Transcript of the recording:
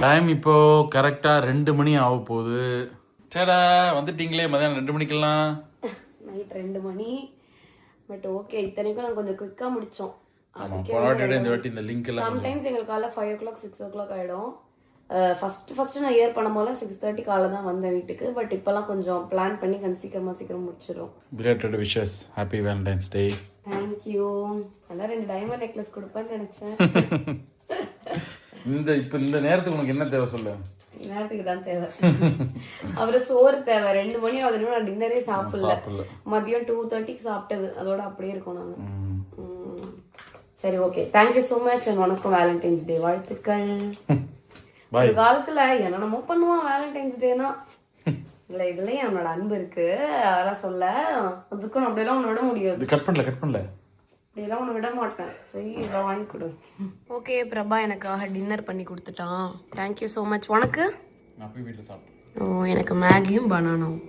Time இப்போ கரெக்டா 2 மணி ஆக போகுது. சேடா வந்துட்டீங்களே மதியானம் 2 மணிக்கெல்லாம். Night 2 money. பட் ஓகே, இத்தனைக்கும் நாங்கள் கொஞ்சம் குயிக்காக முடித்தோம். இந்த லிங்க் எல்லாம் சம்டைம்ஸ் எங்களுக்கு காலைல 5 o'clock 6 o'clock ஆகிடும். ஃபர்ஸ்ட் நான் இயர் பண்ணும்போது 6:30 காலைல தான் வந்தேன் வீட்டுக்கு. பட் இப்போல்லாம் கொஞ்சம் பிளான் பண்ணி சீக்கிரம் முடிச்சிடும். பிலேட்டட் விஷஸ், ஹாப்பி வேலண்டைன்ஸ் டே. தேங்க்யூ. அதான் 2 டைமண்ட் நெக்லஸ் கொடுப்பேன்னு நினைச்சேன். இந்த நேரத்துக்கு உனக்கு என்ன தேவை சொல்லு? நேரத்துக்கு தான் தேவை. அவரு சோறு தேவை. 2 மணி ஆகுதுன்னு நான் டின்னரே சாப்பிடல. மதியம் 2:30 சாப்பிட்டது, அதோட அப்படியே இருக்கும் நாங்க. சரி ஓகே, தேங்க்யூ ஸோ மச். உனக்கும் வேலண்டைன்ஸ் டே வாழ்த்துக்கள். ஒரு காலத்துல என்னென்னமோ பண்ணுவான் வேலண்டைன்ஸ் டேனா. இல்ல இதுலயும் என்னோட அன்பு இருக்கு, அதெல்லாம் சொல்ல. அதுக்கும் அப்படியெல்லாம் உன்னை விட முடியாது. கட் பண்ணல அப்படியெல்லாம் உன்னை விட மாட்டேன். சரி இதெல்லாம் வாங்கி கொடு. ஓகே, பிரபா எனக்காக டின்னர் பண்ணி கொடுத்துட்டான். Thank you so much. உனக்கு? நான் போய் வீட்டில் சாப்பிட்டேன். ஓ, எனக்கு மேகியும் பனானாவும்.